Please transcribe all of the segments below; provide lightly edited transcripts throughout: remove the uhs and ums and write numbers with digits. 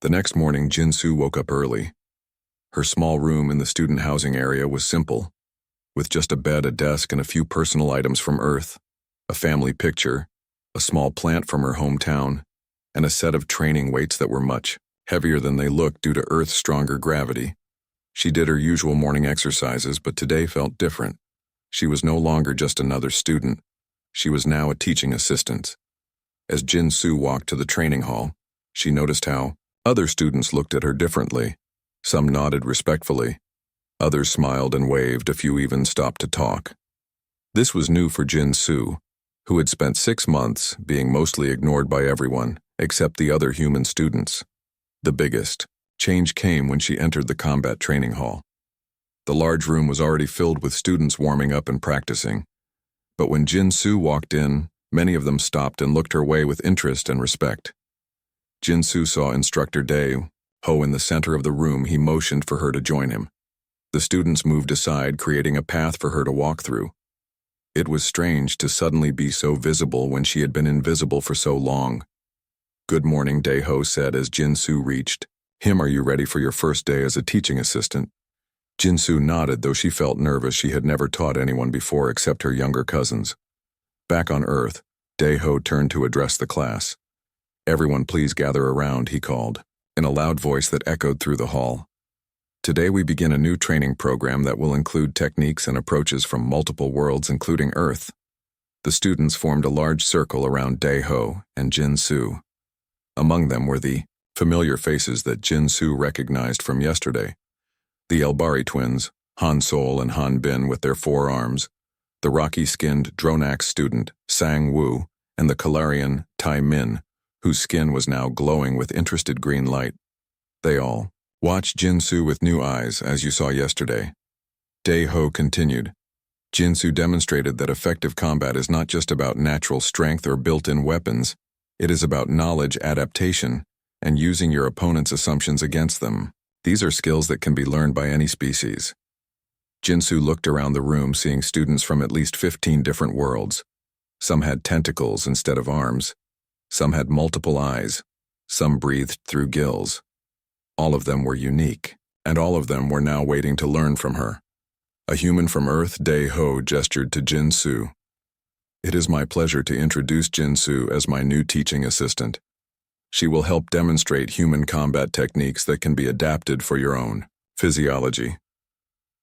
The next morning, Jin-Soo woke up early. Her small room in the student housing area was simple, with just a bed, a desk, and a few personal items from Earth, a family picture, a small plant from her hometown, and a set of training weights that were much heavier than they looked due to Earth's stronger gravity. She did her usual morning exercises, but today felt different. She was no longer just another student. She was now a teaching assistant. As Jin-Soo walked to the training hall, she noticed how other students looked at her differently. Some nodded respectfully. Others smiled and waved, a few even stopped to talk. This was new for Jin-Soo, who had spent 6 months being mostly ignored by everyone except the other human students. The biggest change came when she entered the combat training hall. The large room was already filled with students warming up and practicing. But when Jin-Soo walked in, many of them stopped and looked her way with interest and respect. Jin-Soo saw Instructor Dae-ho in the center of the room. He motioned for her to join him. The students moved aside, creating a path for her to walk through. It was strange to suddenly be so visible when she had been invisible for so long. "Good morning," Dae-ho said as Jin-Soo reached him. "Are you ready for your first day as a teaching assistant?" Jin-Soo nodded, though she felt nervous. She had never taught anyone before except her younger cousins. Back on Earth, Dae-ho turned to address the class. "Everyone please gather around," he called, in a loud voice that echoed through the hall. "Today we begin a new training program that will include techniques and approaches from multiple worlds, including Earth." The students formed a large circle around Dae-ho and Jin-Soo. Among them were the familiar faces that Jin-Soo recognized from yesterday. The Elbari twins, Han Sol and Han Bin with their 4 arms, the rocky-skinned Dronax student, Sang-woo, and the Kalarian, Tai-min, whose skin was now glowing with interested green light. They all watched Jin-Soo with new eyes, as you saw yesterday. Dae-ho continued. Jin-Soo demonstrated that effective combat is not just about natural strength or built-in weapons. It is about knowledge, adaptation, and using your opponent's assumptions against them. These are skills that can be learned by any species. Jin-Soo looked around the room, seeing students from at least 15 different worlds. Some had tentacles instead of arms. Some had multiple eyes. Some breathed through gills. All of them were unique, and all of them were now waiting to learn from her. A human from Earth, Dae-ho gestured to Jin-Soo. "It is my pleasure to introduce Jin-Soo as my new teaching assistant. She will help demonstrate human combat techniques that can be adapted for your own physiology."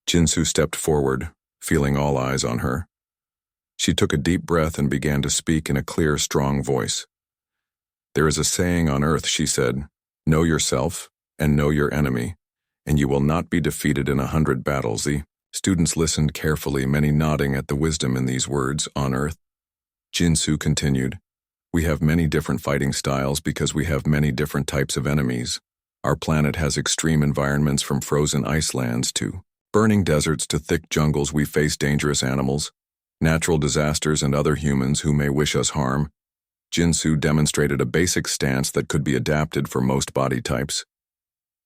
Jin-Soo stepped forward, feeling all eyes on her. She took a deep breath and began to speak in a clear, strong voice. "There is a saying on Earth," she said, "know yourself and know your enemy, and you will not be defeated in 100 battles." The students listened carefully, many nodding at the wisdom in these words. On Earth, Jin-Soo continued, "We have many different fighting styles because we have many different types of enemies. Our planet has extreme environments, from frozen ice lands to burning deserts to thick jungles. We face dangerous animals, natural disasters, and other humans who may wish us harm." Jin-Soo demonstrated a basic stance that could be adapted for most body types.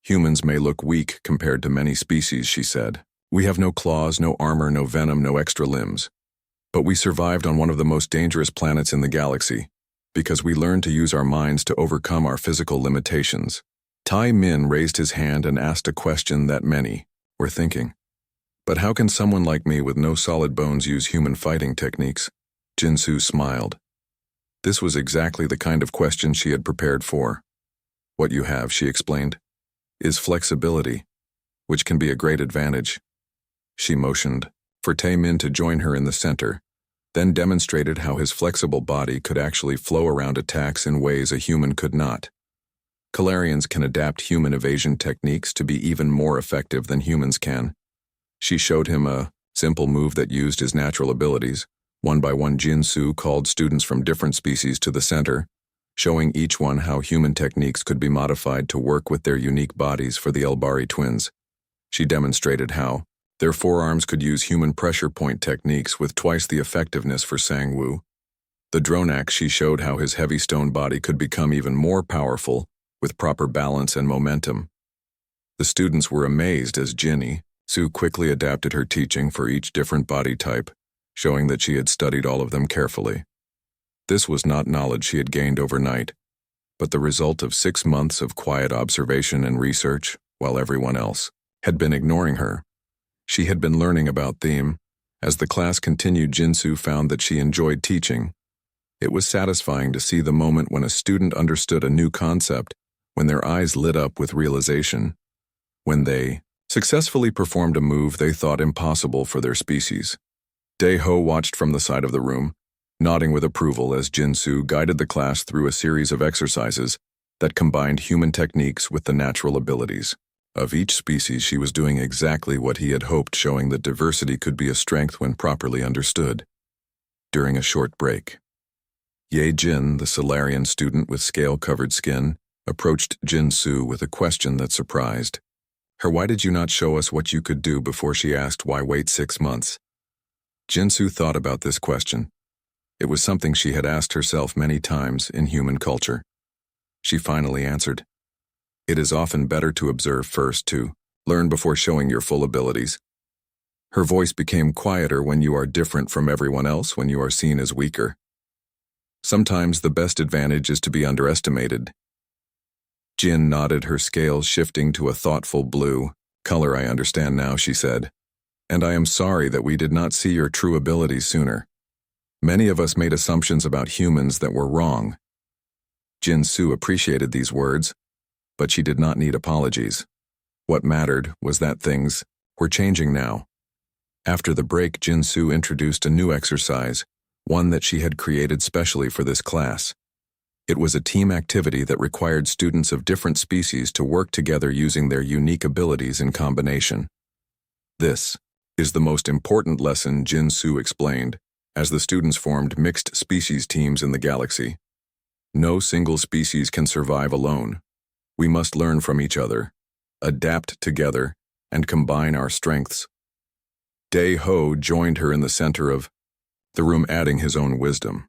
"Humans may look weak compared to many species," she said. "We have no claws, no armor, no venom, no extra limbs. But we survived on one of the most dangerous planets in the galaxy, because we learned to use our minds to overcome our physical limitations." Tai-min raised his hand and asked a question that many were thinking. "But how can someone like me with no solid bones use human fighting techniques?" Jin-Soo smiled. This was exactly the kind of question she had prepared for. "What you have," she explained, "is flexibility, which can be a great advantage." She motioned for Tai-min to join her in the center, then demonstrated how his flexible body could actually flow around attacks in ways a human could not. Kalarians can adapt human evasion techniques to be even more effective than humans can. She showed him a simple move that used his natural abilities. One by one, Jin-Soo called students from different species to the center, showing each one how human techniques could be modified to work with their unique bodies. For the Elbari twins, she demonstrated how their forearms could use human pressure point techniques with twice the effectiveness. For Sang-woo, the Dronax, she showed how his heavy stone body could become even more powerful with proper balance and momentum. The students were amazed as Jin-Soo quickly adapted her teaching for each different body type, showing that she had studied all of them carefully. This was not knowledge she had gained overnight, but the result of 6 months of quiet observation and research, while everyone else had been ignoring her. She had been learning about them. As the class continued, Jinsu found that she enjoyed teaching. It was satisfying to see the moment when a student understood a new concept, when their eyes lit up with realization, when they successfully performed a move they thought impossible for their species. Dae-ho watched from the side of the room, nodding with approval as Jinsu guided the class through a series of exercises that combined human techniques with the natural abilities of each species. She was doing exactly what he had hoped, showing that diversity could be a strength when properly understood. During a short break, Ye-jin, the Solarian student with scale-covered skin, approached Jinsu with a question that surprised her. Why did you not show us what you could do before? She asked. Why wait 6 months? Jinsu thought about this question. It was something she had asked herself many times in human culture. She finally answered, "It is often better to observe first, to learn before showing your full abilities." Her voice became quieter. When you are different from everyone else, when you are seen as weaker, sometimes the best advantage is to be underestimated. Jin nodded, her scales shifting to a thoughtful blue color. I understand now, she said, and I am sorry that we did not see your true abilities sooner. Many of us made assumptions about humans that were wrong. Jinsu appreciated these words, but she did not need apologies. What mattered was that things were changing now. After the break, Jinsu introduced a new exercise, one that she had created specially for this class. It was a team activity that required students of different species to work together using their unique abilities in combination. This is the most important lesson, Jinsu explained, as the students formed mixed species teams in the galaxy. No single species can survive alone. We must learn from each other, adapt together, and combine our strengths. Dae-ho joined her in the center of the room, adding his own wisdom.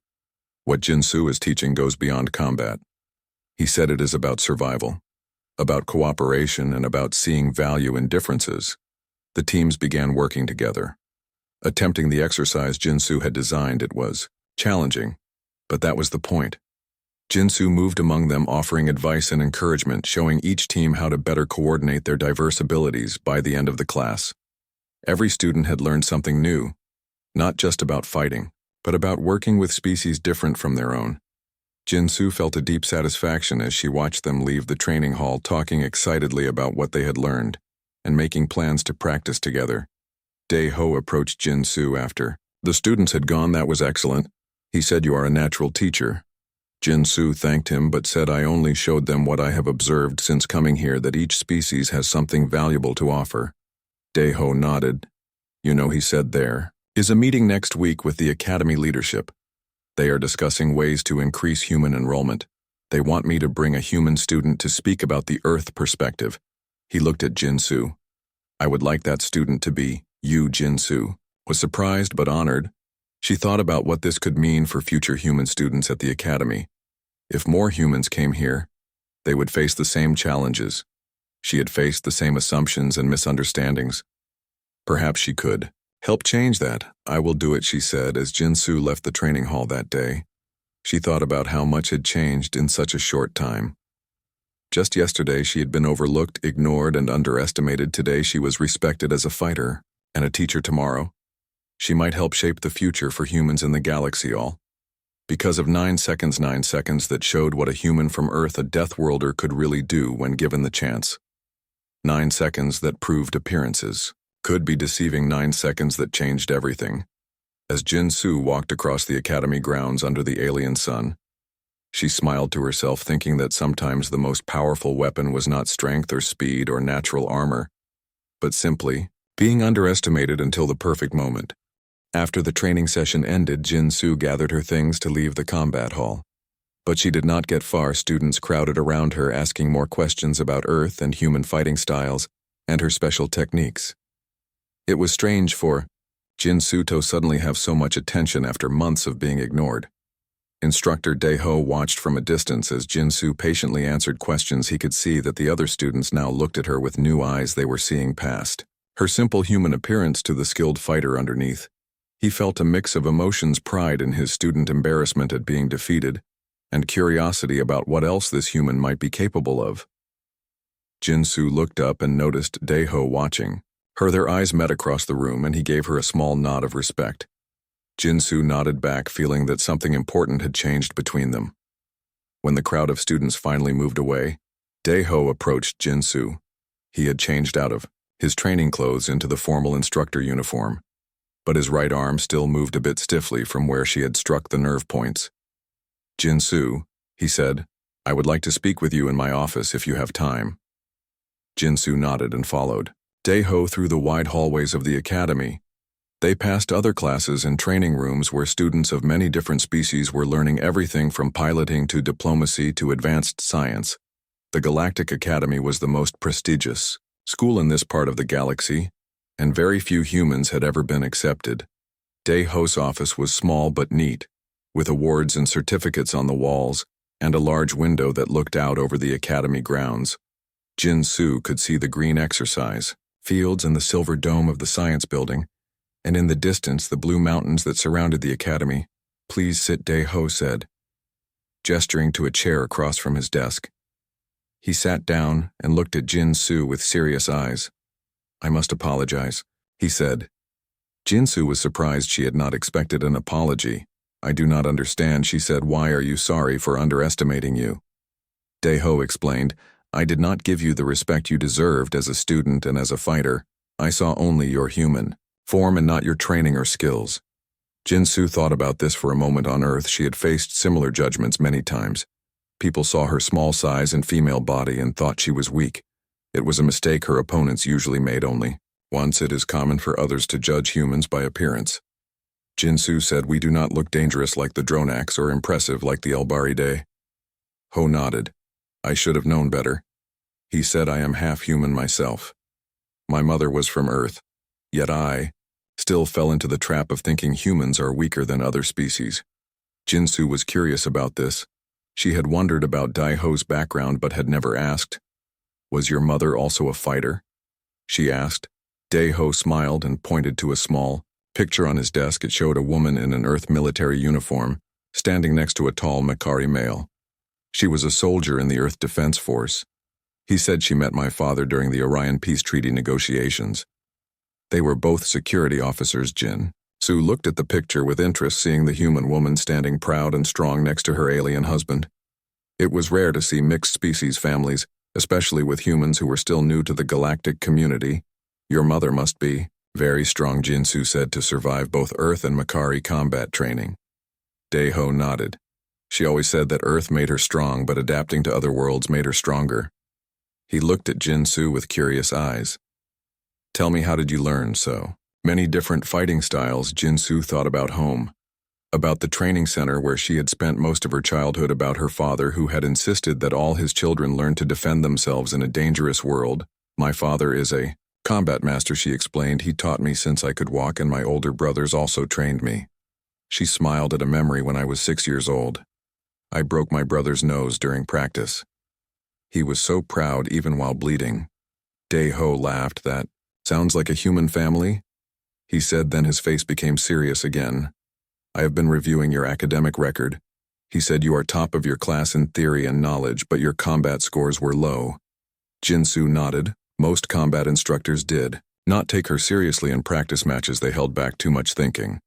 What Jinsu is teaching goes beyond combat. He said it is about survival, about cooperation, and about seeing value in differences. The teams began working together, attempting the exercise Jinsu had designed. It was challenging, but that was the point. Jinsu moved among them, offering advice and encouragement, showing each team how to better coordinate their diverse abilities. By the end of the class, every student had learned something new, not just about fighting, but about working with species different from their own. Jinsu felt a deep satisfaction as she watched them leave the training hall, talking excitedly about what they had learned and making plans to practice together. Dae-ho approached Jinsu after the students had gone. That was excellent. He said, you are a natural teacher. Jinsu thanked him but said, I only showed them what I have observed since coming here, that each species has something valuable to offer. Dae-ho nodded. You know, he said, there is a meeting next week with the Academy leadership. They are discussing ways to increase human enrollment. They want me to bring a human student to speak about the Earth perspective. He looked at Jinsu. I would like that student to be you. Jinsu was surprised but honored. She thought about what this could mean for future human students at the Academy. If more humans came here, they would face the same challenges. She had faced the same assumptions and misunderstandings. Perhaps she could help change that. I will do it, she said as Jinsu left the training hall that day. She thought about how much had changed in such a short time. Just yesterday she had been overlooked, ignored, and underestimated. Today she was respected as a fighter and a teacher. Tomorrow, she might help shape the future for humans in the galaxy, all because of 9 seconds. 9 seconds that showed what a human from Earth, a Deathworlder, could really do when given the chance. 9 seconds that proved appearances could be deceiving. 9 seconds that changed everything. As Jinsu walked across the Academy grounds under the alien sun, she smiled to herself, thinking that sometimes the most powerful weapon was not strength or speed or natural armor, but simply being underestimated until the perfect moment. After the training session ended, Jinsu gathered her things to leave the combat hall. But she did not get far. Students crowded around her, asking more questions about Earth and human fighting styles and her special techniques. It was strange for Jinsu to suddenly have so much attention after months of being ignored. Instructor Dae-ho watched from a distance as Jinsu patiently answered questions. He could see that the other students now looked at her with new eyes. They were seeing past her simple human appearance to the skilled fighter underneath. He felt a mix of emotions: pride in his student, embarrassment at being defeated, and curiosity about what else this human might be capable of. Jinsu looked up and noticed Daeho watching. Their eyes met across the room, and he gave her a small nod of respect. Jinsu nodded back, feeling that something important had changed between them. When the crowd of students finally moved away, Daeho approached Jinsu. He had changed out of his training clothes into the formal instructor uniform, but his right arm still moved a bit stiffly from where she had struck the nerve points. "Jinsu," he said, "I would like to speak with you in my office if you have time." Jinsu nodded and followed Daeho through the wide hallways of the academy. They passed other classes and training rooms where students of many different species were learning everything from piloting to diplomacy to advanced science. The Galactic Academy was the most prestigious school in this part of the galaxy, and very few humans had ever been accepted. Daeho's office was small but neat, with awards and certificates on the walls and a large window that looked out over the academy grounds. Jinsu could see the green exercise fields and the silver dome of the science building, and in the distance the blue mountains that surrounded the academy. "Please sit," Daeho said, gesturing to a chair across from his desk. He sat down and looked at Jinsu with serious eyes. "I must apologize," he said. Jinsu was surprised she had not expected an apology. "I do not understand," she said. "Why are you sorry for underestimating you?" Daeho explained, "I did not give you the respect you deserved as a student and as a fighter. I saw only your human form and not your training or skills." Jinsu thought about this for a moment. On Earth, she had faced similar judgments many times. People saw her small size and female body and thought she was weak. It was a mistake her opponents usually made only once. It is common for others to judge humans by appearance. Jinsu said, "We do not look dangerous like the Dronax or impressive like the Elbaridae." Ho nodded. "I should have known better." He said, "I am half human myself. My mother was from Earth, yet I still fell into the trap of thinking humans are weaker than other species." Jinsu was curious about this. She had wondered about Daeho's background but had never asked. "Was your mother also a fighter?" she asked. Daeho smiled and pointed to a small picture on his desk. It showed a woman in an Earth military uniform, standing next to a tall Makari male. She was a soldier in the Earth Defense Force. He said she met my father during the Orion Peace Treaty negotiations. They were both security officers. Jinsu looked at the picture with interest, seeing the human woman standing proud and strong next to her alien husband. It was rare to see mixed species families, especially with humans who were still new to the galactic community. "Your mother must be very strong," Jinsu said, "to survive both Earth and Makari combat training." Daeho nodded. She always said that Earth made her strong, but adapting to other worlds made her stronger. He looked at Jinsu with curious eyes. "Tell me, how did you learn so many different fighting styles?" Jinsu thought about home, about the training center where she had spent most of her childhood, about her father who had insisted that all his children learn to defend themselves in a dangerous world. "My father is a combat master," she explained. "He taught me since I could walk, and my older brothers also trained me." She smiled at a memory when I was 6 years old. I broke my brother's nose during practice. He was so proud even while bleeding. Daeho laughed. "That sounds like a human family," he said, then his face became serious again. "I have been reviewing your academic record." He said, "You are top of your class in theory and knowledge, but your combat scores were low." Jinsu nodded. Most combat instructors did not take her seriously in practice matches. They held back too much thinking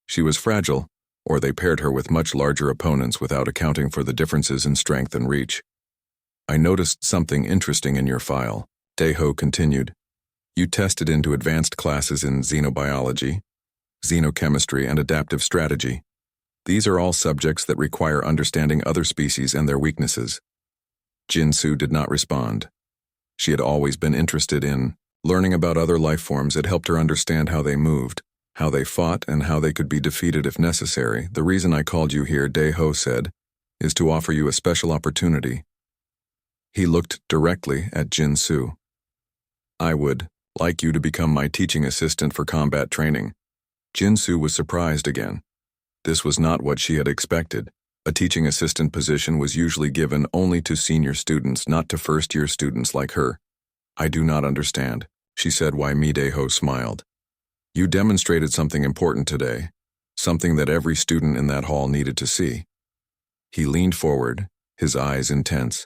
she was fragile, or they paired her with much larger opponents without accounting for the differences in strength and reach. "I noticed something interesting in your file," Daeho continued. "You tested into advanced classes in xenobiology, xenochemistry, and adaptive strategy. These are all subjects that require understanding other species and their weaknesses." Jinsu did not respond. She had always been interested in learning about other life forms. It helped her understand how they moved, how they fought, and how they could be defeated if necessary. "The reason I called you here," Daeho said, "is to offer you a special opportunity." He looked directly at Jinsu. "I would like you to become my teaching assistant for combat training." Jinsu was surprised again. This was not what she had expected. A teaching assistant position was usually given only to senior students, not to first-year students like her. "I do not understand," she said. "Why me?" Daeho smiled. "You demonstrated something important today, something that every student in that hall needed to see." He leaned forward, his eyes intense.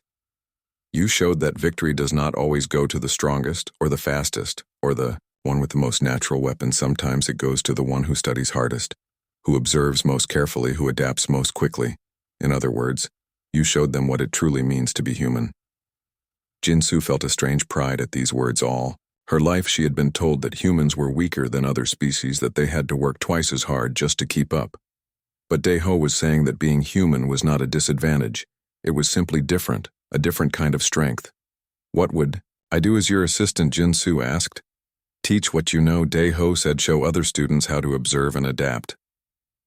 You showed that victory does not always go to the strongest or the fastest or the one with the most natural weapon. Sometimes it goes to the one who studies hardest, who observes most carefully, who adapts most quickly. In other words, you showed them what it truly means to be human. Jinsu felt a strange pride at these words. All her life she had been told that humans were weaker than other species, that they had to work twice as hard just to keep up. But Daeho was saying that being human was not a disadvantage. It was simply different, a different kind of strength. What would I do as your assistant? Jinsu asked. Teach what you know, Daeho said. Show other students how to observe and adapt.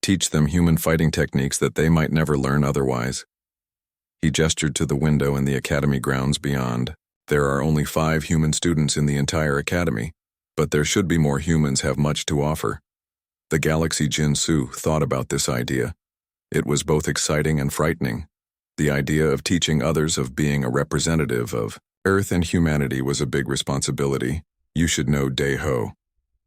Teach them human fighting techniques that they might never learn otherwise. He gestured to the window in the academy grounds beyond. There are only 5 human students in the entire academy, but there should be more. Humans have much to offer. The galaxy. Jinsu thought about this idea. It was both exciting and frightening. The idea of teaching others, of being a representative of Earth and humanity, was a big responsibility. You should know, Daeho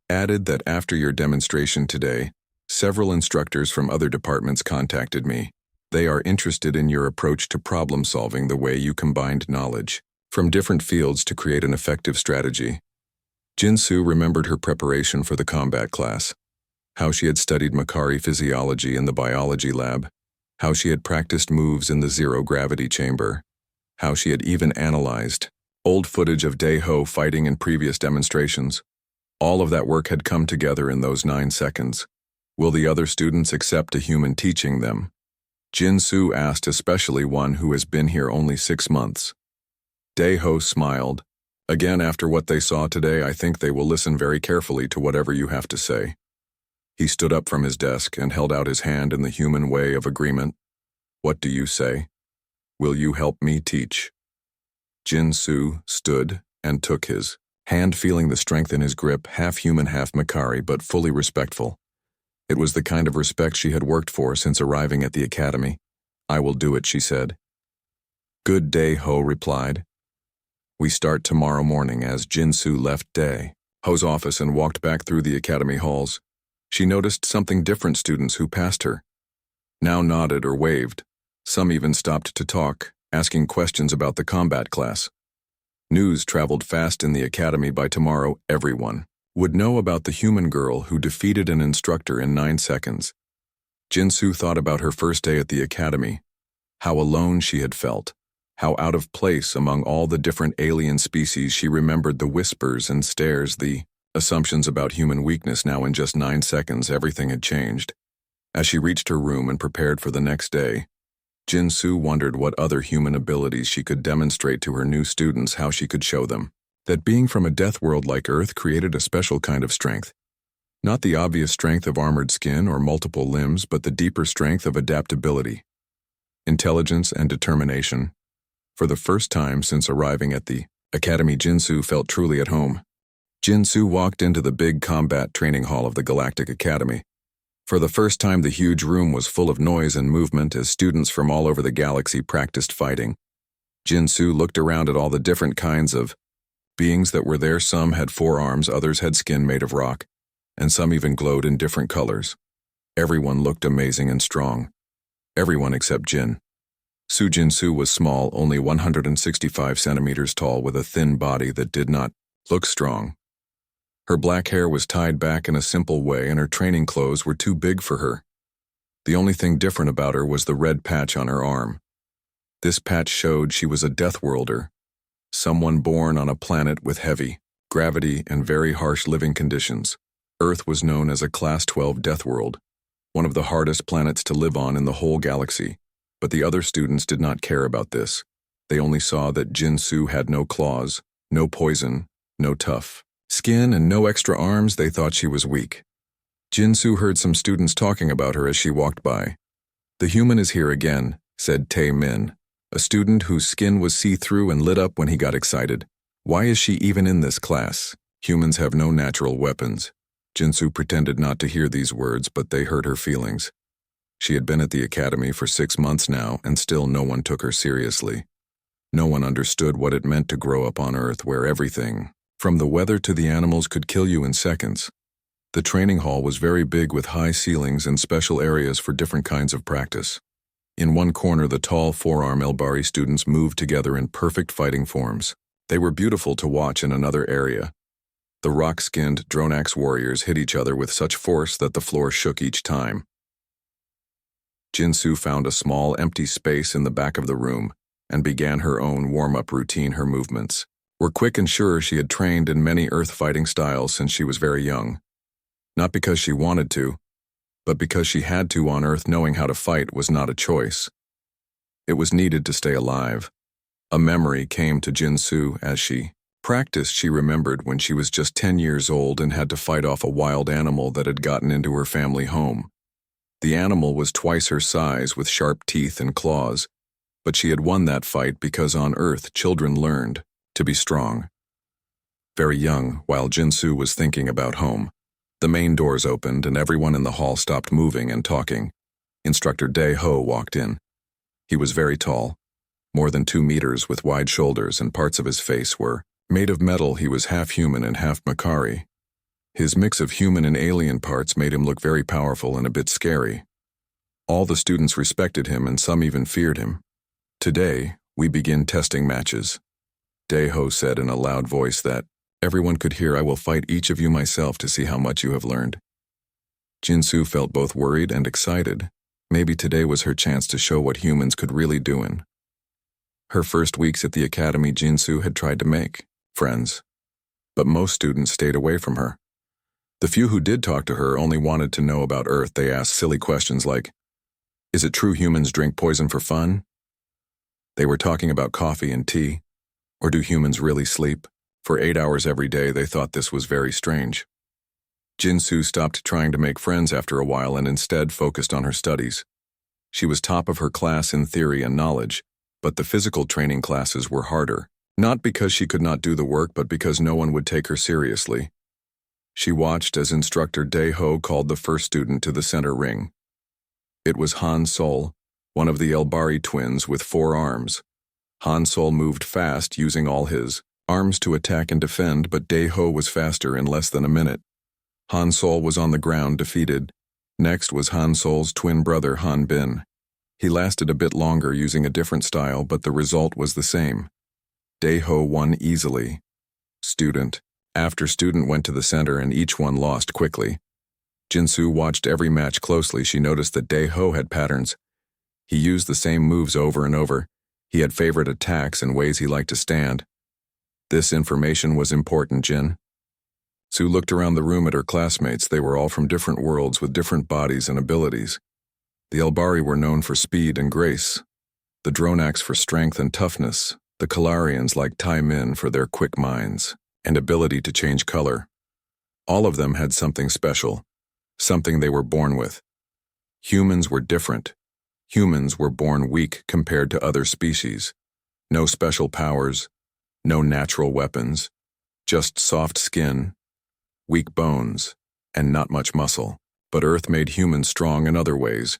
added, that after your demonstration today, several instructors from other departments contacted me. They are interested in your approach to problem solving, the way you combined knowledge from different fields to create an effective strategy. Jinsu remembered her preparation for the combat class, how she had studied Makari physiology in the biology lab, how she had practiced moves in the zero-gravity chamber, how she had even analyzed old footage of Daeho fighting in previous demonstrations. All of that work had come together in those 9 seconds. Will the other students accept a human teaching them? Jinsu asked, especially one who has been here only 6 months. Daeho smiled. Again, after what they saw today, I think they will listen very carefully to whatever you have to say. He stood up from his desk and held out his hand in the human way of agreement. What do you say? Will you help me teach? Jinsu stood and took his hand, feeling the strength in his grip, half human, half Makari, but fully respectful. It was the kind of respect she had worked for since arriving at the academy. I will do it, she said. Good, Daeho replied. We start tomorrow morning. As Jinsu left Daeho's office and walked back through the academy halls, she noticed something different. Students who passed her now nodded or waved. Some even stopped to talk, asking questions about the combat class. News traveled fast in the academy. By tomorrow, everyone would know about the human girl who defeated an instructor in 9 seconds. Jinsu thought about her first day at the academy, how alone she had felt, how out of place among all the different alien species. She remembered the whispers and stares, the assumptions about human weakness. Now in just 9 seconds, everything had changed. As she reached her room and prepared for the next day, Jinsu wondered what other human abilities she could demonstrate to her new students, how she could show them that being from a death world like Earth created a special kind of strength. Not the obvious strength of armored skin or multiple limbs, but the deeper strength of adaptability, intelligence, and determination. For the first time since arriving at the academy, Jinsu felt truly at home. Jinsu walked into the big combat training hall of the Galactic Academy. For the first time, the huge room was full of noise and movement as students from all over the galaxy practiced fighting. Jinsu looked around at all the different kinds of beings that were there. Some had 4 arms, others had skin made of rock, and some even glowed in different colors. Everyone looked amazing and strong. Everyone except Jin. Jinsu was small, only 165 centimeters tall, with a thin body that did not look strong. Her black hair was tied back in a simple way, and her training clothes were too big for her. The only thing different about her was the red patch on her arm. This patch showed she was a Deathworlder, someone born on a planet with heavy gravity and very harsh living conditions. Earth was known as a Class 12 Deathworld, one of the hardest planets to live on in the whole galaxy. But the other students did not care about this. They only saw that Jinsu had no claws, no poison, no tough skin, and no extra arms. They thought she was weak. Jinsu heard some students talking about her as she walked by. The human is here again, said Tae Min, a student whose skin was see-through and lit up when he got excited. Why is she even in this class? Humans have no natural weapons. Jinsu pretended not to hear these words, but they hurt her feelings. She had been at the academy for 6 months now, and still no one took her seriously. No one understood what it meant to grow up on Earth, where everything, from the weather to the animals, could kill you in seconds. The training hall was very big with high ceilings and special areas for different kinds of practice. In one corner, the tall four-arm Elbari students moved together in perfect fighting forms. They were beautiful to watch. In another area, the rock-skinned Dronax warriors hit each other with such force that the floor shook each time. Jinsu found a small, empty space in the back of the room and began her own warm-up routine. Her movements were quick and sure. She had trained in many earth fighting styles since she was very young. Not because she wanted to, but because she had to on Earth. Knowing how to fight was not a choice. It was needed to stay alive. A memory came to Jinsu as she practiced. She remembered when she was just 10 years old and had to fight off a wild animal that had gotten into her family home. The animal was twice her size with sharp teeth and claws, but she had won that fight because on Earth children learned to be strong. Very young, while Jinsu was thinking about home, the main doors opened and everyone in the hall stopped moving and talking. Instructor Dae-ho walked in. He was very tall, more than 2 meters, with wide shoulders, and parts of his face were made of metal. He was half human and half Makari. His mix of human and alien parts made him look very powerful and a bit scary. All the students respected him and some even feared him. "Today, we begin testing matches," Dae-ho said in a loud voice that everyone could hear. "I will fight each of you myself to see how much you have learned." Jinsu felt both worried and excited. Maybe today was her chance to show what humans could really do. In her first weeks at the academy, Jinsu had tried to make friends, but most students stayed away from her. The few who did talk to her only wanted to know about Earth. They asked silly questions like, "Is it true humans drink poison for fun?" They were talking about coffee and tea. Or do humans really sleep for 8 hours every day? They thought this was very strange. Jinsu stopped trying to make friends after a while and instead focused on her studies. She was top of her class in theory and knowledge, but the physical training classes were harder. Not because she could not do the work, but because no one would take her seriously. She watched as Instructor Dae-ho called the first student to the center ring. It was Han Sol, one of the Elbari twins with 4 arms. Han Sol moved fast, using all his arms to attack and defend, but Dae-ho was faster in less than a minute. Han Sol was on the ground, defeated. Next was Han Sol's twin brother, Han Bin. He lasted a bit longer, using a different style, but the result was the same. Dae-ho won easily. Student after student went to the center and each one lost quickly. Jinsu watched every match closely. She noticed that Dae-ho had patterns. He used the same moves over and over. He had favorite attacks and ways he liked to stand. This information was important. Jinsu looked around the room at her classmates. They were all from different worlds with different bodies and abilities. The Elbari were known for speed and grace, the Dronax for strength and toughness, the Kalarians like Tai Min for their quick minds and ability to change color. All of them had something special, something they were born with. Humans were different. Humans were born weak compared to other species. No special powers, no natural weapons, just soft skin, weak bones, and not much muscle. But Earth made humans strong in other ways.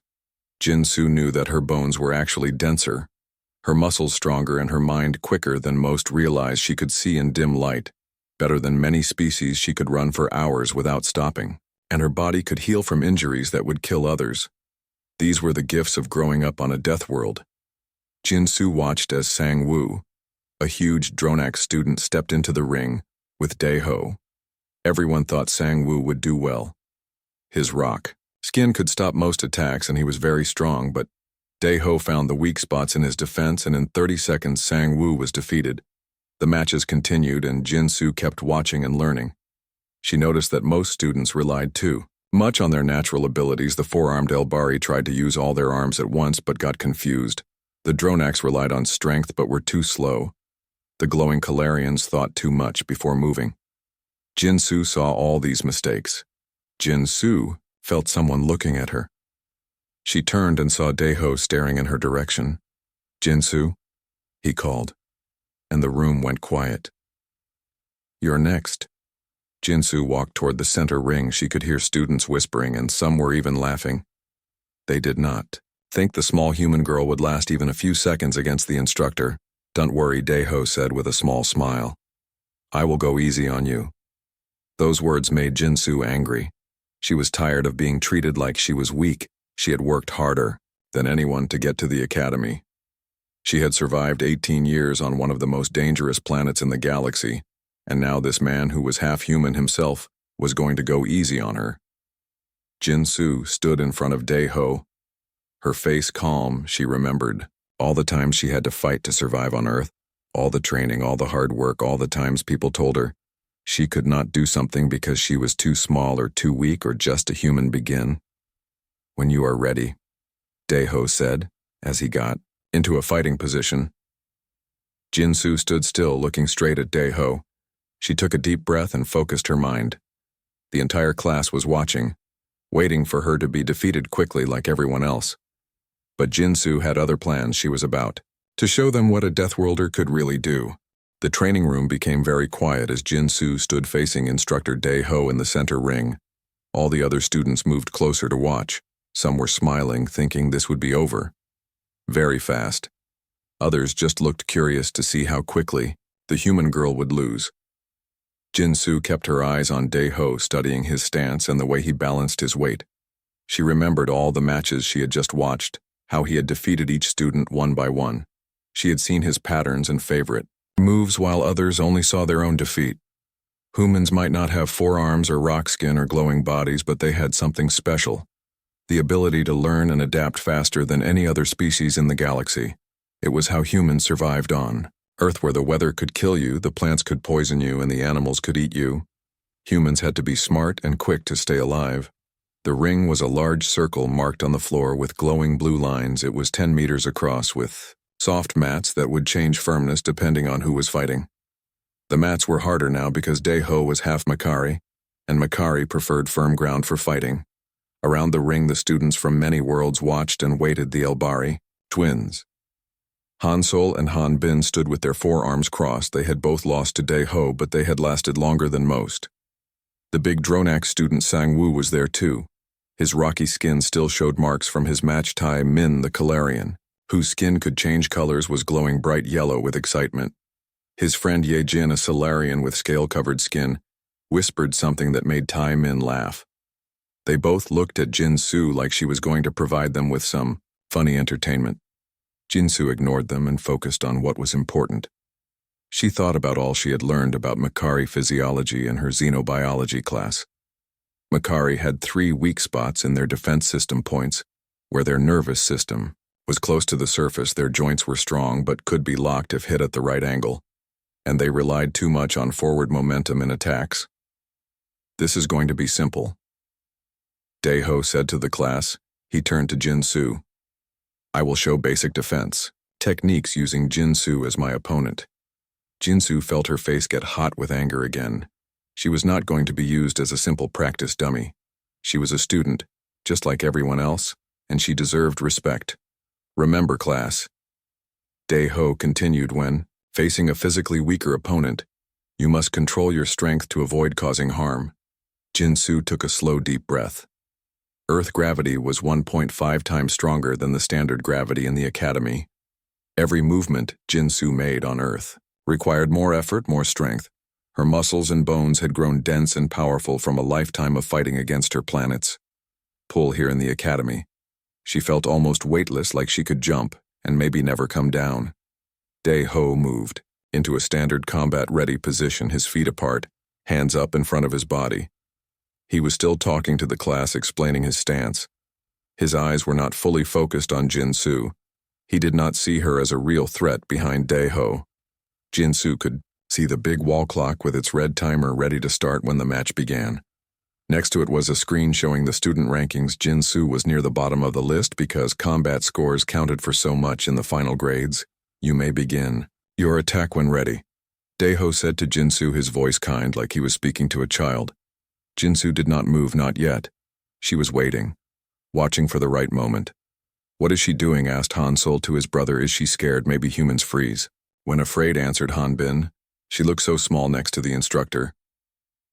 Jinsu knew that her bones were actually denser, her muscles stronger, and her mind quicker than most realized. She could see in dim light. Better than many species, she could run for hours without stopping, and her body could heal from injuries that would kill others. These were the gifts of growing up on a death world. Jinsu watched as Sang-woo, a huge Dronax student, stepped into the ring with Dae-ho. Everyone thought Sang-woo would do well. His rock skin could stop most attacks and he was very strong, but Dae-ho found the weak spots in his defense, and in 30 seconds Sang-woo was defeated. The matches continued and Jinsu kept watching and learning. She noticed that most students relied too much on their natural abilities. The 4-armed Elbari tried to use all their arms at once but got confused. The Dronax relied on strength but were too slow. The glowing Kalarians thought too much before moving. Jinsu saw all these mistakes. Jinsu felt someone looking at her. She turned and saw Dae-ho staring in her direction. "Jinsu," he called, and the room went quiet. "You're next." Jinsu walked toward the center ring. She could hear students whispering, and some were even laughing. They did not think the small human girl would last even a few seconds against the instructor. "Don't worry," Dae-ho said with a small smile. "I will go easy on you." Those words made Jinsu angry. She was tired of being treated like she was weak. She had worked harder. than anyone to get to the academy. She had survived 18 years on one of the most dangerous planets in the galaxy, and now this man who was half human himself was going to go easy on her. Jin-Soo stood in front of Dae-ho. Her face calm, she remembered all the times she had to fight to survive on Earth, all the training, all the hard work, all the times people told her she could not do something because she was too small or too weak or just a human begin. "When you are ready," Dae-ho said, as he got into a fighting position. Jin-Soo stood still, looking straight at Dae-ho. She took a deep breath and focused her mind. The entire class was watching, waiting for her to be defeated quickly like everyone else. But Jin-Soo had other plans. She was about to show them what a Deathworlder could really do. The training room became very quiet as Jin-Soo stood facing Instructor Dae-ho in the center ring. All the other students moved closer to watch. Some were smiling, thinking this would be over very fast. Others just looked curious to see how quickly the human girl would lose. Jin-Soo kept her eyes on Dae-ho, studying his stance and the way he balanced his weight. She remembered all the matches she had just watched, how he had defeated each student one by one. She had seen his patterns and favorite moves while others only saw their own defeat. Humans might not have forearms or rock skin or glowing bodies, but they had something special. The ability to learn and adapt faster than any other species in the galaxy. It was how humans survived on Earth, where the weather could kill you, the plants could poison you, and the animals could eat you. Humans had to be smart and quick to stay alive. The ring was a large circle marked on the floor with glowing blue lines. It was 10 meters across with soft mats that would change firmness depending on who was fighting. The mats were harder now because Dae-ho was half Makari, and Makari preferred firm ground for fighting. Around the ring, the students from many worlds watched and waited. The Elbari twins, Han Sol and Han Bin, stood with their forearms crossed. They had both lost to Dae-ho, but they had lasted longer than most. The big Dronak student Sang-woo was there too. His rocky skin still showed marks from his match. Tai Min, the Kalarian, whose skin could change colors, was glowing bright yellow with excitement. His friend Ye Jin, a Solarian with scale-covered skin, whispered something that made Tai Min laugh. They both looked at Jin-Soo like she was going to provide them with some funny entertainment. Jin-Soo ignored them and focused on what was important. She thought about all she had learned about Makari physiology in her xenobiology class. Makari had 3 weak spots in their defense system points, where their nervous system was close to the surface. Their joints were strong but could be locked if hit at the right angle, and they relied too much on forward momentum in attacks. "This is going to be simple," Dae-ho said to the class. He turned to Jin-Soo. "I will show basic defense techniques using Jin-Soo as my opponent." Jin-Soo felt her face get hot with anger again. She was not going to be used as a simple practice dummy. She was a student, just like everyone else, and she deserved respect. "Remember, class," Dae-ho continued, "when facing a physically weaker opponent, you must control your strength to avoid causing harm." Jin-Soo took a slow, deep breath. Earth gravity was 1.5 times stronger than the standard gravity in the academy. Every movement Jin-Soo made on Earth required more effort, more strength. Her muscles and bones had grown dense and powerful from a lifetime of fighting against her planet's pull here in the academy. She felt almost weightless, like she could jump and maybe never come down. Dae-ho moved into a standard combat-ready position, his feet apart, hands up in front of his body. He was still talking to the class, explaining his stance. His eyes were not fully focused on Jin-Soo. He did not see her as a real threat behind Dae-ho. Jin-Soo could see the big wall clock with its red timer ready to start when the match began. Next to it was a screen showing the student rankings. Jin-Soo was near the bottom of the list because combat scores counted for so much in the final grades. "You may begin your attack when ready," Dae-ho said to Jin-Soo, his voice kind, like he was speaking to a child. Jin-Soo did not move, not yet. She was waiting, watching for the right moment. "What is she doing?" asked Han Sol to his brother. "Is she scared? Maybe humans freeze." "When afraid," answered Han Bin. She looked so small next to the instructor.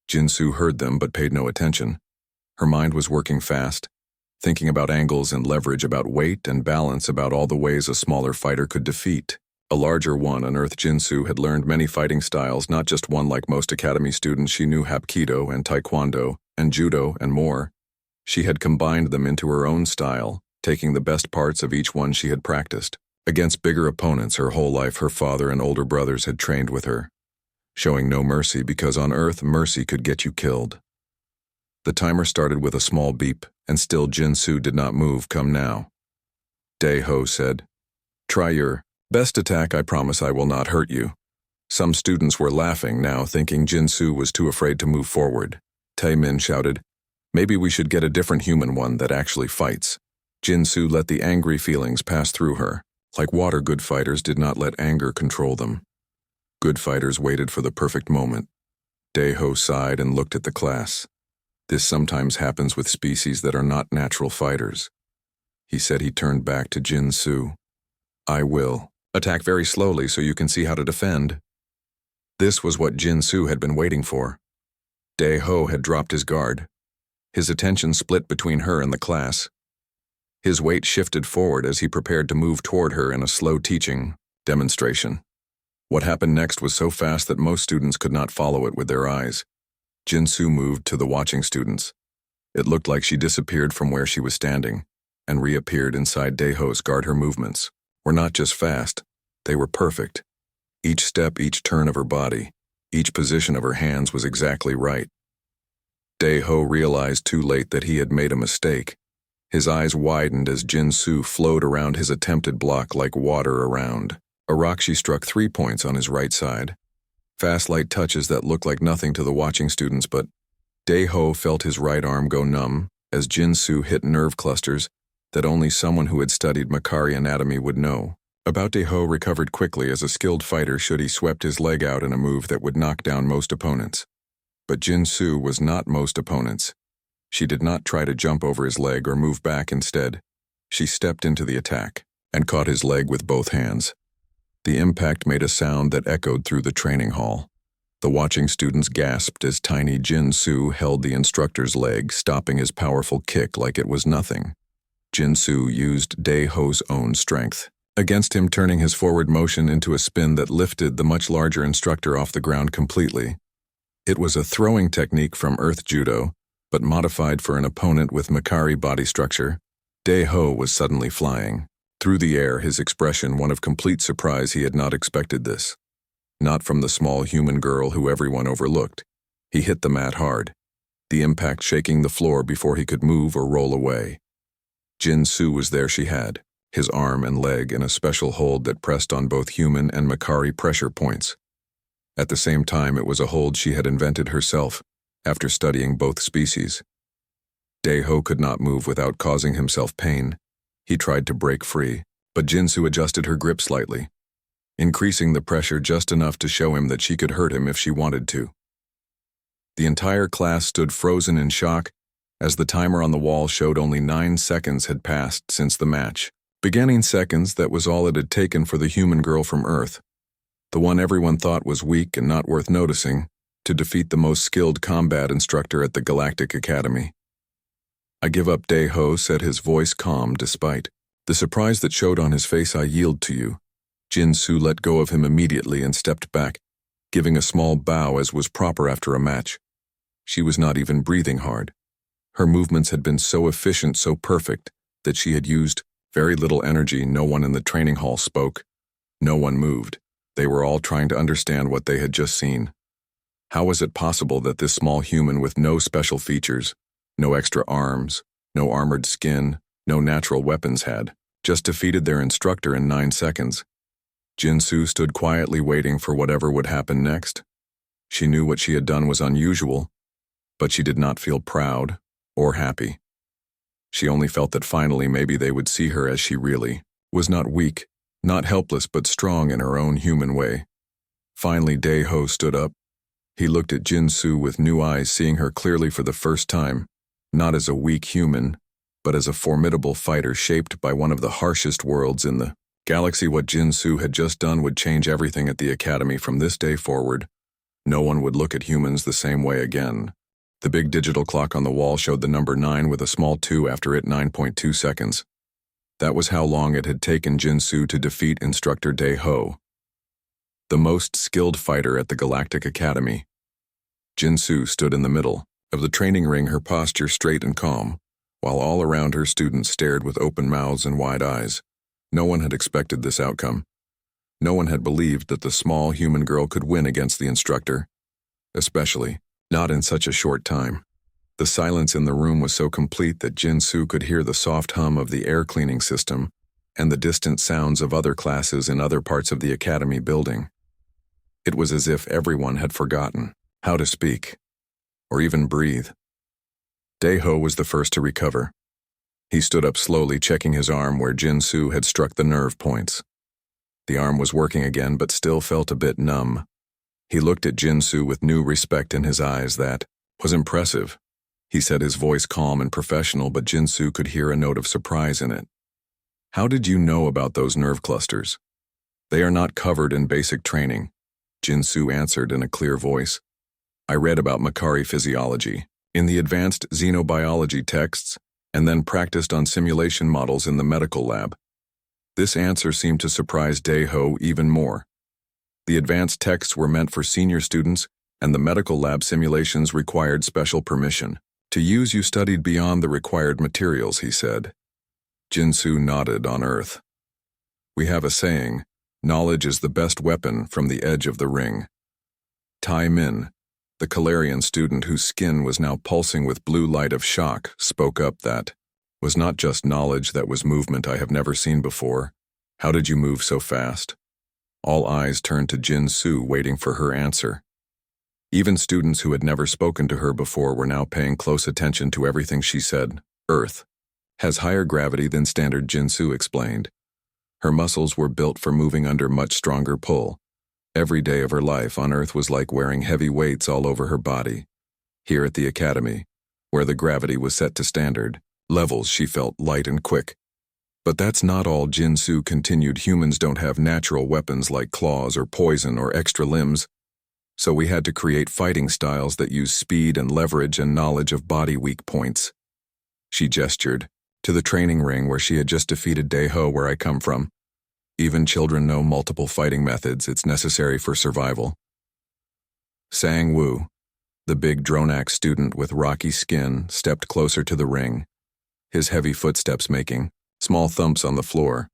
Jin-Soo heard them but paid no attention. Her mind was working fast, thinking about angles and leverage, about weight and balance, about all the ways a smaller fighter could defeat a larger one. On Earth, Jin-Soo had learned many fighting styles, not just one like most academy students. She knew Hapkido and Taekwondo and Judo and more. She had combined them into her own style, taking the best parts of each one she had practiced. Against bigger opponents her whole life, her father and older brothers had trained with her, showing no mercy because on Earth, mercy could get you killed. The timer started with a small beep, and still Jin-Soo did not move. Come now. Dae-ho said. Try your best attack, I promise I will not hurt you. Some students were laughing now, thinking Jin-Soo was too afraid to move forward. Tae-min shouted, maybe we should get a different human one that actually fights. Jin-Soo let the angry feelings pass through her. Like water, good fighters did not let anger control them. Good fighters waited for the perfect moment. Dae-ho sighed and looked at the class. This sometimes happens with species that are not natural fighters. He said. He turned back to Jin-Soo. I will. Attack very slowly so you can see how to defend. This was what Jin-Soo had been waiting for. Dae-ho had dropped his guard. His attention split between her and the class. His weight shifted forward as he prepared to move toward her in a slow teaching demonstration. What happened next was so fast that most students could not follow it with their eyes. Jin-Soo moved to the watching students. It looked like she disappeared from where she was standing and reappeared inside Dae-ho's guard. Her movements were not just fast, they were perfect. Each step, each turn of her body, each position of her hands was exactly right. Dae-ho realized too late that he had made a mistake. His eyes widened as Jin-Soo flowed around his attempted block like water around a rock. She struck 3 points on his right side. Fast, light touches that looked like nothing to the watching students, but Dae-ho felt his right arm go numb as Jin-Soo hit nerve clusters that only someone who had studied Makari anatomy would know about. Dae-ho recovered quickly as a skilled fighter should. He swept his leg out in a move that would knock down most opponents. But Jin-Soo was not most opponents. She did not try to jump over his leg or move back. Instead, she stepped into the attack and caught his leg with both hands. The impact made a sound that echoed through the training hall. The watching students gasped as tiny Jin-Soo held the instructor's leg, stopping his powerful kick like it was nothing. Jin-Soo used Dae-ho's own strength against him, turning his forward motion into a spin that lifted the much larger instructor off the ground completely. It was a throwing technique from Earth Judo, but modified for an opponent with Makari body structure. Dae-ho was suddenly flying through the air, his expression one of complete surprise. He had not expected this. Not from the small human girl who everyone overlooked. He hit the mat hard, the impact shaking the floor before he could move or roll away. Jin-Soo was there. She had his arm and leg in a special hold that pressed on both human and Makari pressure points. At the same time, it was a hold she had invented herself after studying both species. Dae-ho could not move without causing himself pain. He tried to break free, but Jin-Soo adjusted her grip slightly, increasing the pressure just enough to show him that she could hurt him if she wanted to. The entire class stood frozen in shock as the timer on the wall showed only 9 seconds had passed since the match. Beginning seconds, that was all it had taken for the human girl from Earth, the one everyone thought was weak and not worth noticing, to defeat the most skilled combat instructor at the Galactic Academy. I give up, Dae-ho said, his voice calm despite the surprise that showed on his face. I yield to you. Jin-Soo let go of him immediately and stepped back, giving a small bow as was proper after a match. She was not even breathing hard. Her movements had been so efficient, so perfect, that she had used very little energy. No one in the training hall spoke. No one moved. They were all trying to understand what they had just seen. How was it possible that this small human with no special features, no extra arms, no armored skin, no natural weapons had just defeated their instructor in 9 seconds? Jin-Soo stood quietly waiting for whatever would happen next. She knew what she had done was unusual, but she did not feel proud or happy. She only felt that finally maybe they would see her as she really was, not weak, not helpless, but strong in her own human way. Finally, Dae-ho stood up. He looked at Jin-Soo with new eyes, seeing her clearly for the first time, not as a weak human, but as a formidable fighter shaped by one of the harshest worlds in the galaxy. What Jin-Soo had just done would change everything at the academy from this day forward. No one would look at humans the same way again. The big digital clock on the wall showed the number 9 with a small 2 after it, 9.2 seconds. That was how long it had taken Jin-Soo to defeat Instructor Dae-ho, the most skilled fighter at the Galactic Academy. Jin-Soo stood in the middle of the training ring, her posture straight and calm, while all around her students stared with open mouths and wide eyes. No one had expected this outcome. No one had believed that the small human girl could win against the instructor, especially not in such a short time. The silence in the room was so complete that Jin-Soo could hear the soft hum of the air cleaning system and the distant sounds of other classes in other parts of the academy building. It was as if everyone had forgotten how to speak, or even breathe. Dae-ho was the first to recover. He stood up slowly, checking his arm where Jin-Soo had struck the nerve points. The arm was working again, but still felt a bit numb. He looked at Jin-Soo with new respect in his eyes. That was impressive. He said, his voice calm and professional, but Jin-Soo could hear a note of surprise in it. How did you know about those nerve clusters? They are not covered in basic training, Jin-Soo answered in a clear voice. I read about Makari physiology in the advanced xenobiology texts and then practiced on simulation models in the medical lab. This answer seemed to surprise Dae-ho even more. The advanced texts were meant for senior students, and the medical lab simulations required special permission. To use, you studied beyond the required materials, he said. Jin-Soo nodded on Earth. We have a saying, knowledge is the best weapon from the edge of the ring. Tai Min, the Kalarian student whose skin was now pulsing with blue light of shock, spoke up. That was not just knowledge, that was movement I have never seen before. How did you move so fast? All eyes turned to Jin-Soo, waiting for her answer. Even students who had never spoken to her before were now paying close attention to everything she said. Earth has higher gravity than standard, Jin-Soo explained. Her muscles were built for moving under much stronger pull. Every day of her life on Earth was like wearing heavy weights all over her body. Here at the academy, where the gravity was set to standard levels, she felt light and quick. But that's not all, Jin-Soo continued. Humans don't have natural weapons like claws or poison or extra limbs. So we had to create fighting styles that use speed and leverage and knowledge of body weak points. She gestured to the training ring where she had just defeated Dae-ho, where I come from. Even children know multiple fighting methods. It's necessary for survival. Sang-woo, the big Dronak student with rocky skin, stepped closer to the ring, his heavy footsteps making small thumps on the floor.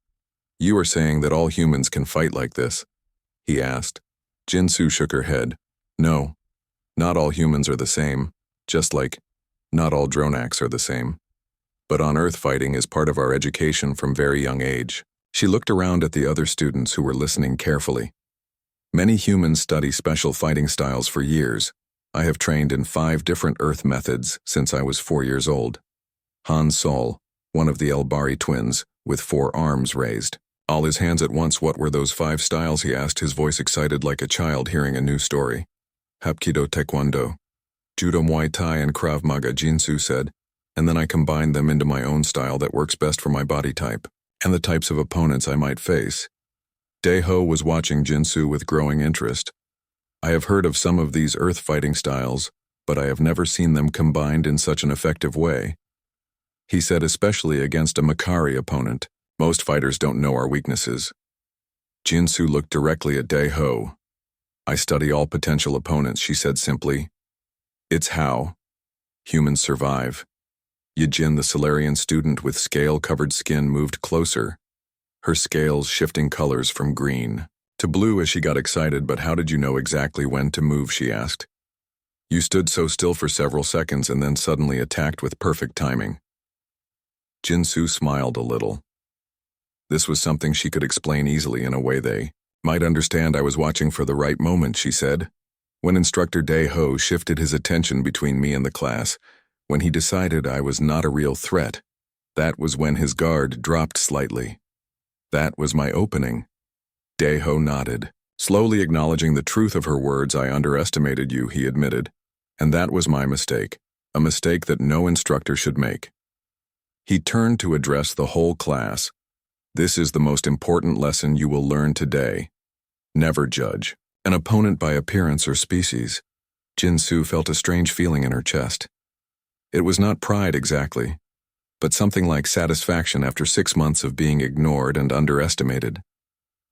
You were saying that all humans can fight like this? He asked. Jin-Soo shook her head. No, not all humans are the same, just like not all Dronaks are the same. But on Earth, fighting is part of our education from very young age. She looked around at the other students who were listening carefully. Many humans study special fighting styles for years. I have trained in 5 different Earth methods since I was 4 years old. Han Sol, one of the Elbari twins, with 4 arms raised, all his hands at once. What were those 5 styles? He asked, his voice excited like a child hearing a new story. Hapkido, Taekwondo, Judo, Muay Thai, and Krav Maga, Jin-Soo said, and then I combined them into my own style that works best for my body type and the types of opponents I might face. Dae-ho was watching Jin-Soo with growing interest. I have heard of some of these Earth fighting styles, but I have never seen them combined in such an effective way. He said, especially against a Makari opponent. Most fighters don't know our weaknesses. Jin-Soo looked directly at Dae-ho. I study all potential opponents, she said simply. It's how humans survive. Yejin, the Solarian student with scale-covered skin, moved closer, her scales shifting colors from green to blue as she got excited. But how did you know exactly when to move? She asked. You stood so still for several seconds and then suddenly attacked with perfect timing. Jin-Soo smiled a little. This was something she could explain easily in a way they might understand. I was watching for the right moment, she said. When Instructor Dae-ho shifted his attention between me and the class, when he decided I was not a real threat, that was when his guard dropped slightly. That was my opening. Dae-ho nodded, slowly acknowledging the truth of her words. I underestimated you, he admitted, and that was my mistake, a mistake that no instructor should make. He turned to address the whole class. This is the most important lesson you will learn today. Never judge an opponent by appearance or species. Jin-Soo felt a strange feeling in her chest. It was not pride exactly, but something like satisfaction after 6 months of being ignored and underestimated.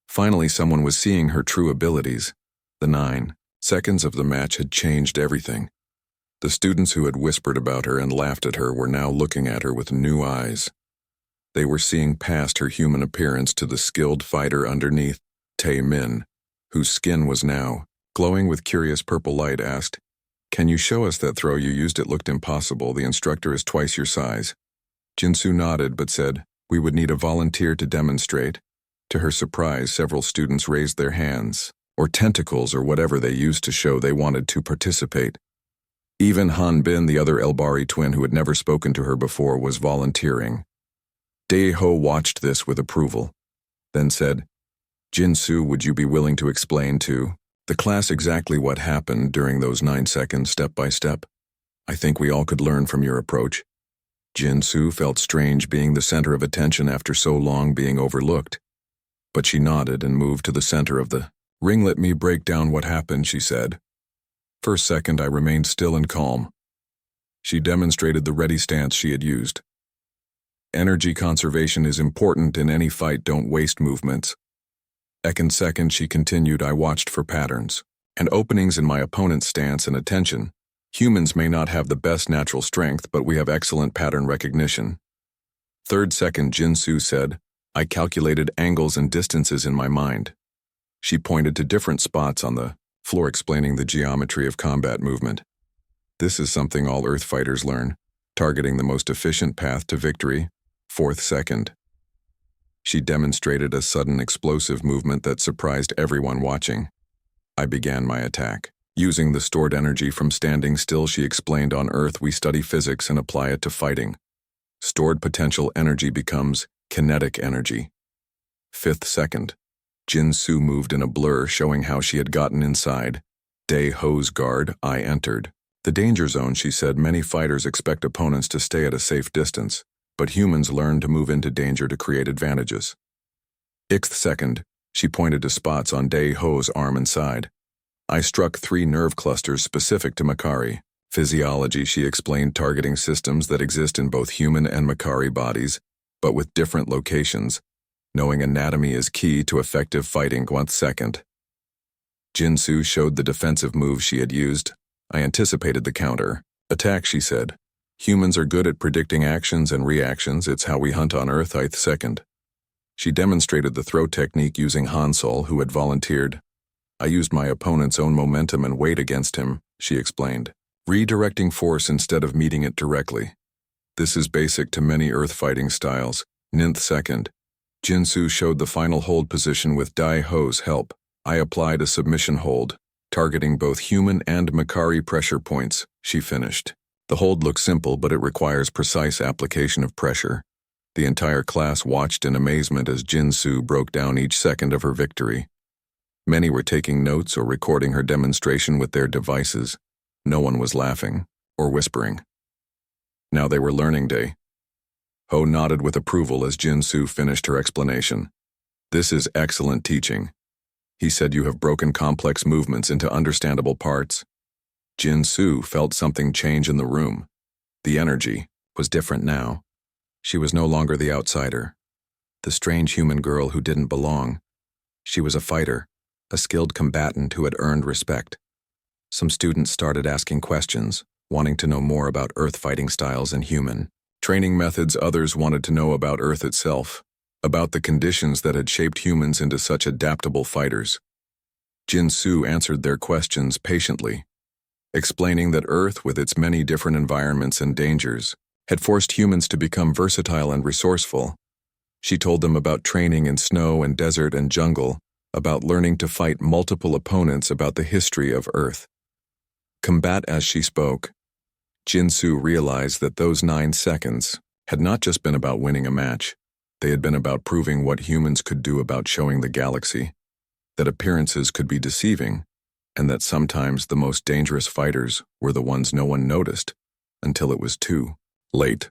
Finally, someone was seeing her true abilities. The 9 seconds of the match had changed everything. The students who had whispered about her and laughed at her were now looking at her with new eyes. They were seeing past her human appearance to the skilled fighter underneath. Tae Min, whose skin was now glowing with curious purple light, asked, "Can you show us that throw you used? It looked impossible. The instructor is twice your size." Jinsu nodded but said, "We would need a volunteer to demonstrate." To her surprise, several students raised their hands, or tentacles or whatever they used to show they wanted to participate. Even Han Bin, the other Elbari twin who had never spoken to her before, was volunteering. Dae-ho watched this with approval, then said, "Jinsu, would you be willing to explain to the class exactly what happened during those 9 seconds step by step? I think we all could learn from your approach." Jinsu felt strange being the center of attention after so long being overlooked, but she nodded and moved to the center of the ring. "Let me break down what happened," she said. For a second I remained still and calm. She demonstrated the ready stance she had used. "Energy conservation is important in any fight. Don't waste movements." Second, she continued, "I watched for patterns and openings in my opponent's stance and attention. Humans may not have the best natural strength, but we have excellent pattern recognition." Second, Jinsu said, "I calculated angles and distances in my mind." She pointed to different spots on the floor, explaining the geometry of combat movement. "This is something all Earth fighters learn, targeting the most efficient path to victory." Second, she demonstrated a sudden explosive movement that surprised everyone watching. "I began my attack. Using the stored energy from standing still," she explained. "On Earth we study physics and apply it to fighting. Stored potential energy becomes kinetic energy." Second, Jinsu moved in a blur, showing how she had gotten inside Dae-ho's guard. "I entered the danger zone," she said. "Many fighters expect opponents to stay at a safe distance, but humans learn to move into danger to create advantages." Second, she pointed to spots on Dae-ho's arm and side. "I struck 3 nerve clusters specific to Makari physiology," she explained, "targeting systems that exist in both human and Makari bodies, but with different locations. Knowing anatomy is key to effective fighting." Second, Jinsu showed the defensive move she had used. "I anticipated the counter attack," she said. "Humans are good at predicting actions and reactions. It's how we hunt on Earth." Second, she demonstrated the throw technique using Hansol, who had volunteered. "I used my opponent's own momentum and weight against him," she explained, redirecting force instead of meeting it directly. "This is basic to many Earth fighting styles." Second, Jinsu showed the final hold position with Dae-ho's help. "I applied a submission hold, targeting both human and Makari pressure points," she finished. "The hold looks simple, but it requires precise application of pressure." The entire class watched in amazement as Jinsu broke down each second of her victory. Many were taking notes or recording her demonstration with their devices. No one was laughing or whispering. Now they were learning. Dae-ho nodded with approval as Jinsu finished her explanation. "This is excellent teaching." He said, "You have broken complex movements into understandable parts." Jinsu felt something change in the room. The energy was different now. She was no longer the outsider, the strange human girl who didn't belong. She was a fighter, a skilled combatant who had earned respect. Some students started asking questions, wanting to know more about Earth fighting styles and human training methods. Others wanted to know about Earth itself, about the conditions that had shaped humans into such adaptable fighters. Jinsu answered their questions patiently, explaining that Earth, with its many different environments and dangers, had forced humans to become versatile and resourceful. She told them about training in snow and desert and jungle, about learning to fight multiple opponents, about the history of Earth. Combat. As she spoke, Jinsu realized that those 9 seconds had not just been about winning a match. They had been about proving what humans could do, about showing the galaxy that appearances could be deceiving, and that sometimes the most dangerous fighters were the ones no one noticed until it was too late.